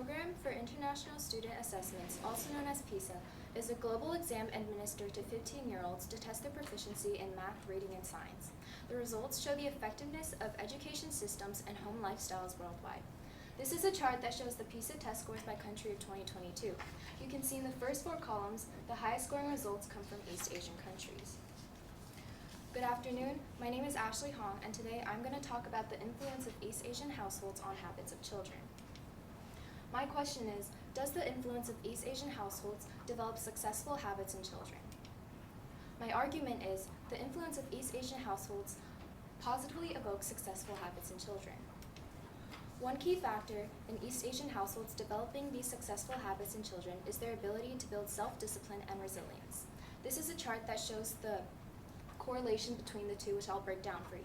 Program for International Student Assessments, also known as PISA, is a global exam administered to 15-year-olds to test their proficiency in math, reading, and science. The results show the effectiveness of education systems and home lifestyles worldwide. This is a chart that shows the PISA test scores by country of 2022. You can see in the first 4 columns, the highest scoring results come from East Asian countries. Good afternoon, my name is Ashley Hong, and today I'm going to talk about the influence of East Asian households on habits of children. My question is, does the influence of East Asian households develop successful habits in children? My argument is, the influence of East Asian households positively evokes successful habits in children. One key factor in East Asian households developing these successful habits in children is their ability to build self-discipline and resilience. This is a chart that shows the correlation between the two, which I'll break down for you.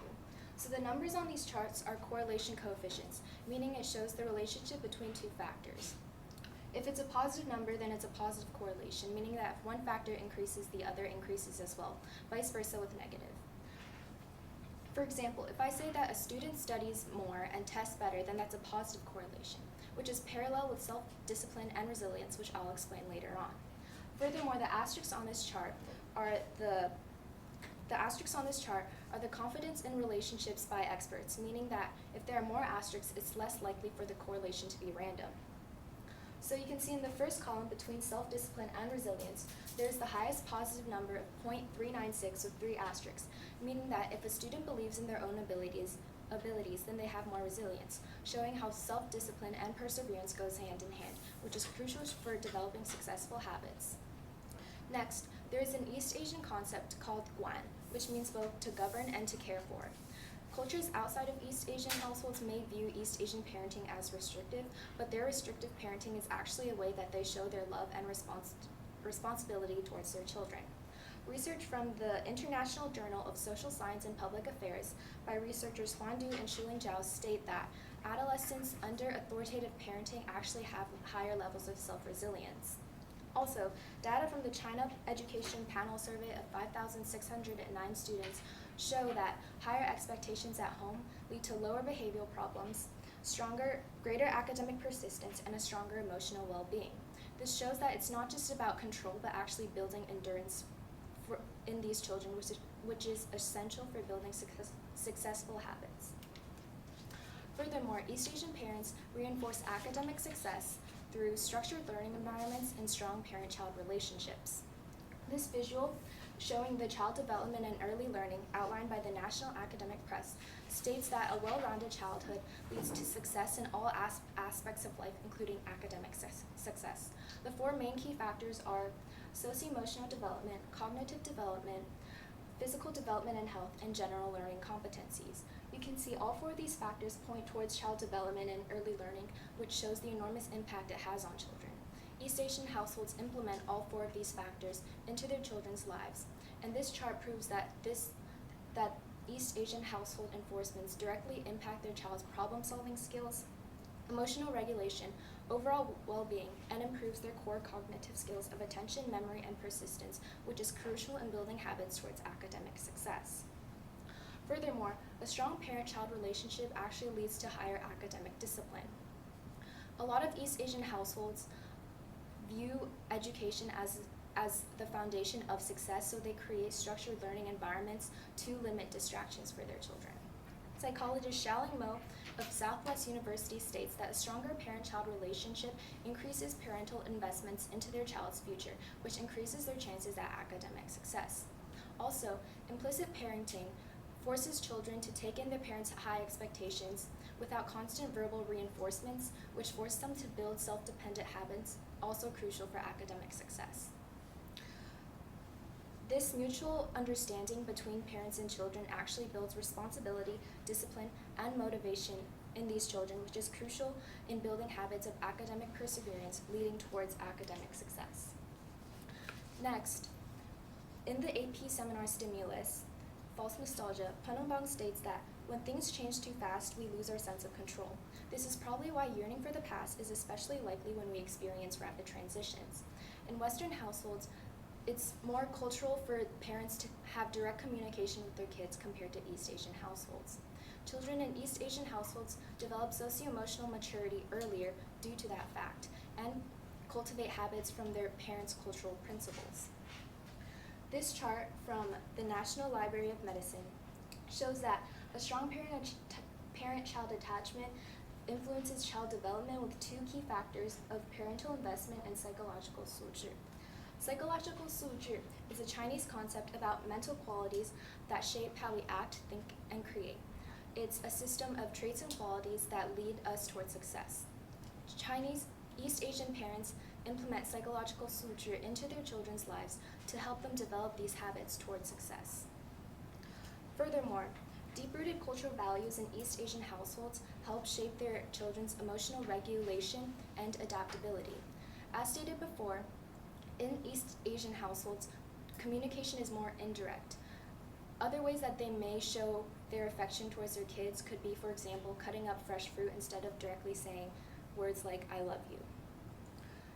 So the numbers on these charts are correlation coefficients, meaning it shows the relationship between 2 factors. If it's a positive number, then it's a positive correlation, meaning that if one factor increases, the other increases as well, vice versa with negative. For example, if I say that a student studies more and tests better, then that's a positive correlation, which is parallel with self-discipline and resilience, which I'll explain later on. Furthermore, the asterisks on this chart are the confidence in relationships by experts, meaning that if there are more asterisks, it's less likely for the correlation to be random. So you can see in the first column between self-discipline and resilience, there's the highest positive number of 0.396 with 3 asterisks, meaning that if a student believes in their own abilities, then they have more resilience, showing how self-discipline and perseverance goes hand in hand, which is crucial for developing successful habits. Next, there is an East Asian concept called Guan, which means both to govern and to care for. Cultures outside of East Asian households may view East Asian parenting as restrictive, but their restrictive parenting is actually a way that they show their love and responsibility towards their children. Research from the International Journal of Social Science and Public Affairs by researchers Huan Du and Shuling Zhao state that adolescents under authoritative parenting actually have higher levels of self-resilience. Also, data from the China Education Panel Survey of 5,609 students show that higher expectations at home lead to lower behavioral problems, greater academic persistence, and a stronger emotional well-being. This shows that it's not just about control, but actually building endurance in these children, which is essential for building successful habits. Furthermore, East Asian parents reinforce academic success through structured learning environments and strong parent-child relationships. This visual, showing the child development and early learning outlined by the National Academic Press, states that a well-rounded childhood leads to success in all aspects of life, including academic success. The 4 main key factors are socio-emotional development, cognitive development, physical development and health, and general learning competencies. You can see all 4 of these factors point towards child development and early learning, which shows the enormous impact it has on children. East Asian households implement all 4 of these factors into their children's lives, and this chart proves that East Asian household enforcements directly impact their child's problem-solving skills, emotional regulation, overall well-being, and improves their core cognitive skills of attention, memory, and persistence, which is crucial in building habits towards academic success. Furthermore, a strong parent-child relationship actually leads to higher academic discipline. A lot of East Asian households view education as the foundation of success, so they create structured learning environments to limit distractions for their children. Psychologist Xiaoling Mo of Southwest University states that a stronger parent-child relationship increases parental investments into their child's future, which increases their chances at academic success. Also, implicit parenting forces children to take in their parents' high expectations without constant verbal reinforcements, which force them to build self-dependent habits, also crucial for academic success. This mutual understanding between parents and children actually builds responsibility, discipline, and motivation in these children, which is crucial in building habits of academic perseverance leading towards academic success. Next, in the AP seminar stimulus, False Nostalgia, Panunbong states that when things change too fast, we lose our sense of control. This is probably why yearning for the past is especially likely when we experience rapid transitions. In Western households, it's more cultural for parents to have direct communication with their kids compared to East Asian households. Children in East Asian households develop socio-emotional maturity earlier due to that fact and cultivate habits from their parents' cultural principles. This chart from the National Library of Medicine shows that a strong parent-child attachment influences child development with two key factors of parental investment and psychological suju. Psychological suju is a Chinese concept about mental qualities that shape how we act, think, and create. It's a system of traits and qualities that lead us toward success. Chinese East Asian parents implement psychological suju into their children's lives to help them develop these habits toward success. Furthermore, deep-rooted cultural values in East Asian households help shape their children's emotional regulation and adaptability. As stated before, in East Asian households, communication is more indirect. Other ways that they may show their affection towards their kids could be, for example, cutting up fresh fruit instead of directly saying words like, "I love you."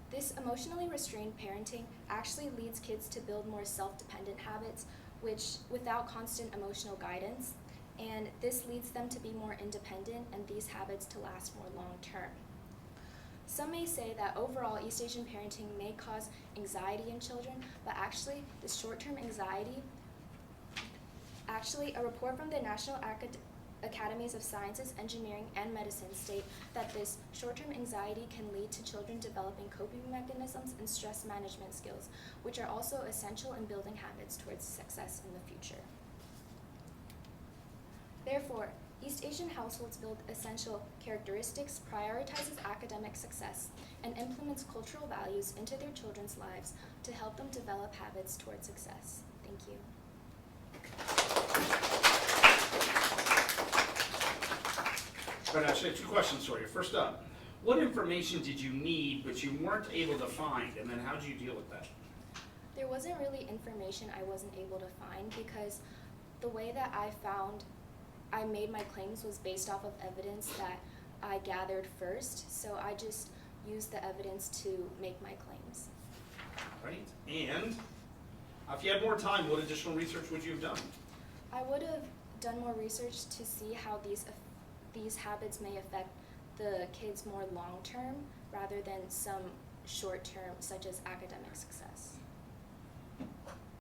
This emotionally restrained parenting actually leads kids to build more self-dependent habits, which without constant emotional guidance, and this leads them to be more independent and these habits to last more long-term. Some may say that overall East Asian parenting may cause anxiety in children, but actually this short-term anxiety, a report from the National Academies of Sciences, Engineering, and Medicine state that this short-term anxiety can lead to children developing coping mechanisms and stress management skills, which are also essential in building habits towards success in the future. Therefore, East Asian households build essential characteristics, prioritizes academic success, and implements cultural values into their children's lives to help them develop habits towards success. Thank you. All right, actually, I have two questions for you. First up, what information did you need but you weren't able to find, and then how did you deal with that? There wasn't really information I wasn't able to find because the way that I made my claims was based off of evidence that I gathered first, so I just used the evidence to make my claims. Right, and if you had more time, what additional research would you have done? I would have done more research to see how these habits may affect the kids more long-term rather than some short-term, such as academic success.